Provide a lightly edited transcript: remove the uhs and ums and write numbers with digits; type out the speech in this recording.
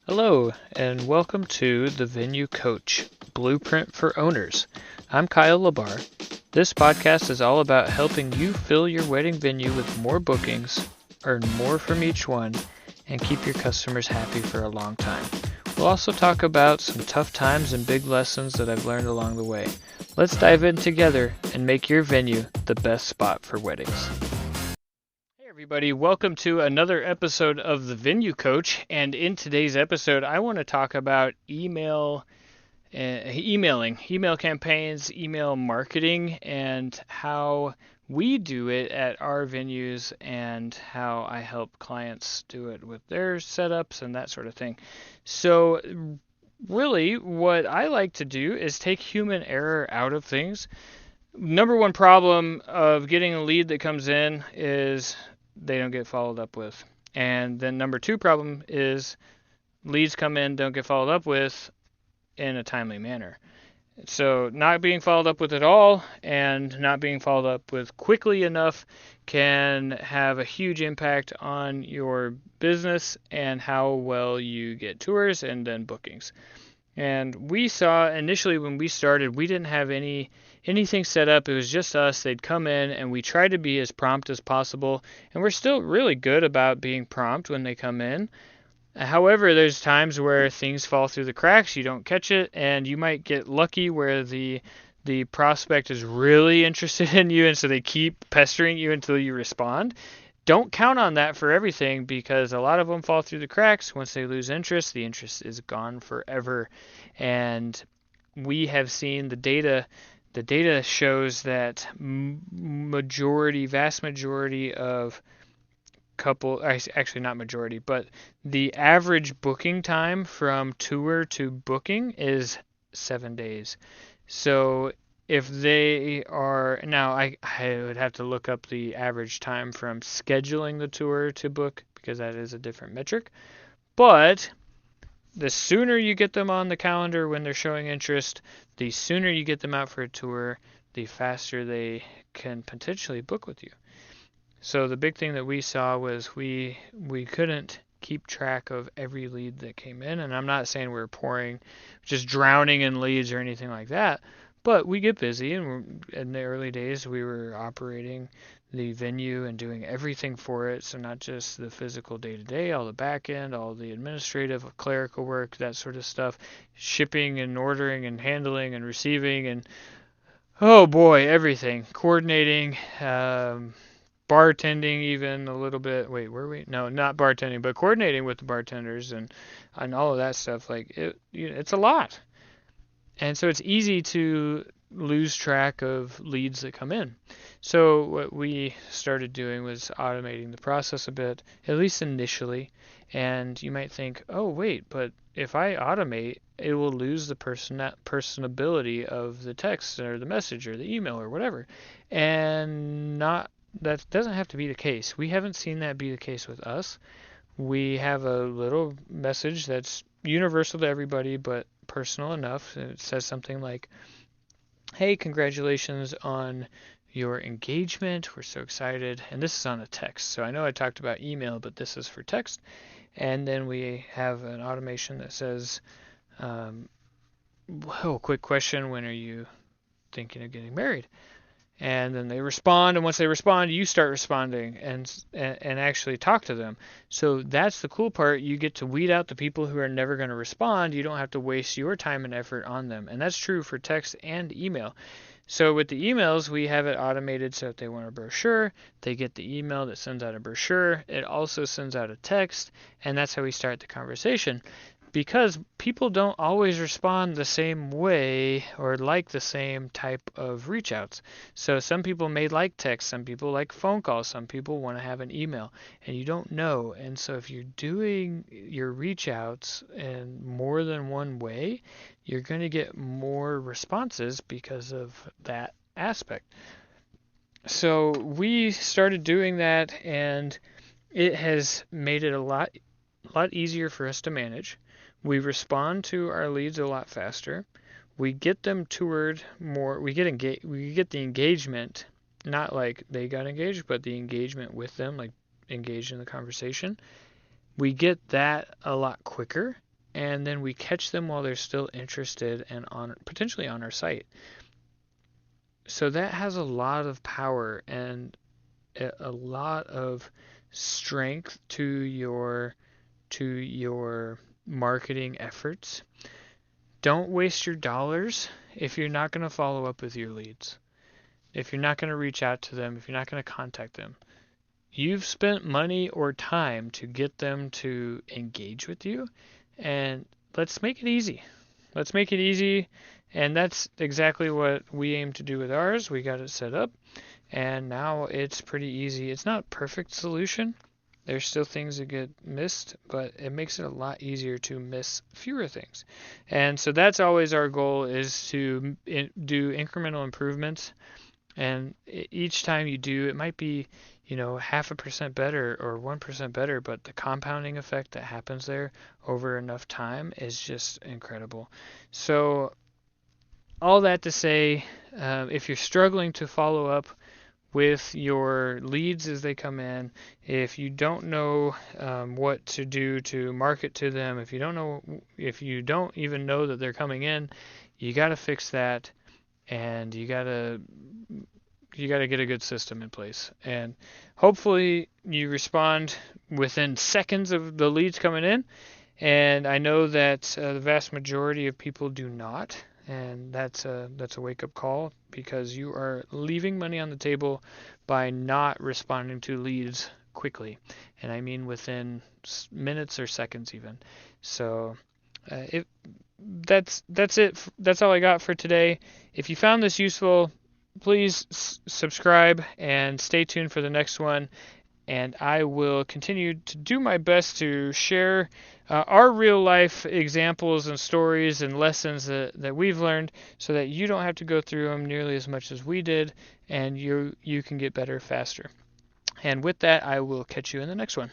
Hello, and welcome to the Venue Coach Blueprint for Owners. I'm Kyle Labar. This podcast is all about helping you fill your wedding venue with more bookings, earn more from each one, and keep your customers happy for a long time. We'll also talk about some tough times and big lessons that I've learned along the way. Let's dive in together and make your venue the best spot for weddings. Hey everybody, welcome to another episode of the Venue Coach, and in today's episode I want to talk about emailing, email campaigns, email marketing, and how we do it at our venues and how I help clients do it with their setups and that sort of thing. So really what I like to do is take human error out of things. Number one problem of getting a lead that comes in is they don't get followed up with. And then number two problem is leads come in, don't get followed up with in a timely manner. So not being followed up with at all and not being followed up with quickly enough can have a huge impact on your business and how well you get tours and then bookings. And we saw initially when we started, we didn't have anything set up. It was just us. They'd come in and we tried to be as prompt as possible. And we're still really good about being prompt when they come in. However, there's times where things fall through the cracks, you don't catch it, and you might get lucky where the prospect is really interested in you and so they keep pestering you until you respond. Don't count on that for everything because a lot of them fall through the cracks. Once they lose interest, the interest is gone forever. And we have seen the data. The data shows that vast majority of actually not majority, but the average booking time from tour to booking is 7 days. So if they are now, I would have to look up the average time from scheduling the tour to book because that is a different metric. But the sooner you get them on the calendar when they're showing interest, the sooner you get them out for a tour, the faster they can potentially book with you. So the big thing that we saw was we couldn't keep track of every lead that came in, and I'm not saying we're just drowning in leads or anything like that, but we get busy, and in the early days we were operating the venue and doing everything for it, so not just the physical day-to-day, all the back end, all the administrative, clerical work, that sort of stuff, shipping and ordering and handling and receiving and oh boy, everything, coordinating, bartending even a little bit. Wait, were we? No, not bartending, but coordinating with the bartenders and all of that stuff. Like it's a lot, and so it's easy to lose track of leads that come in. So what we started doing was automating the process a bit, at least initially. And you might think, oh wait, but if I automate, it will lose the personability of the text or the message or the email or whatever, and not that doesn't have to be the case. We haven't seen that be the case with us. We have a little message that's universal to everybody, but personal enough. It says something like, hey, congratulations on your engagement. We're so excited. And this is on a text. So I know I talked about email, but this is for text. And then we have an automation that says, quick question, when are you thinking of getting married? And then they respond, and once they respond, you start responding and actually talk to them. So that's the cool part. You get to weed out the people who are never going to respond. You don't have to waste your time and effort on them. And that's true for text and email. So with the emails, we have it automated so if they want a brochure, they get the email that sends out a brochure. It also sends out a text, and that's how we start the conversation. Because people don't always respond the same way or like the same type of reach outs. So some people may like text, some people like phone calls, some people want to have an email, and you don't know. And so if you're doing your reach outs in more than one way, you're going to get more responses because of that aspect. So we started doing that, and it has made it a lot easier for us to manage. We respond to our leads a lot faster. We get them toured more. We get the engagement, not like they got engaged, but the engagement with them, like engaged in the conversation. We get that a lot quicker and then we catch them while they're still interested and potentially on our site. So that has a lot of power and a lot of strength to your marketing efforts. Don't waste your dollars if you're not going to follow up with your leads. If you're not going to reach out to them, if you're not going to contact them. You've spent money or time to get them to engage with you, and let's make it easy. Let's make it easy, and that's exactly what we aim to do with ours. We got it set up, and now it's pretty easy. It's not a perfect solution. There's still things that get missed, but it makes it a lot easier to miss fewer things. And so that's always our goal, is to do incremental improvements. And each time you do, it might be, 0.5% better or 1% better, but the compounding effect that happens there over enough time is just incredible. So all that to say, if you're struggling to follow up with your leads as they come in, if you don't know what to do to market to them, if you don't even know that they're coming in, you got to fix that, and you got to get a good system in place. And hopefully you respond within seconds of the leads coming in. And I know that the vast majority of people do not. And that's a wake-up call, because you are leaving money on the table by not responding to leads quickly. And I mean within minutes or seconds even. So that's it. That's all I got for today. If you found this useful, please subscribe and stay tuned for the next one. And I will continue to do my best to share our real life examples and stories and lessons that we've learned, so that you don't have to go through them nearly as much as we did, and you can get better faster. And with that, I will catch you in the next one.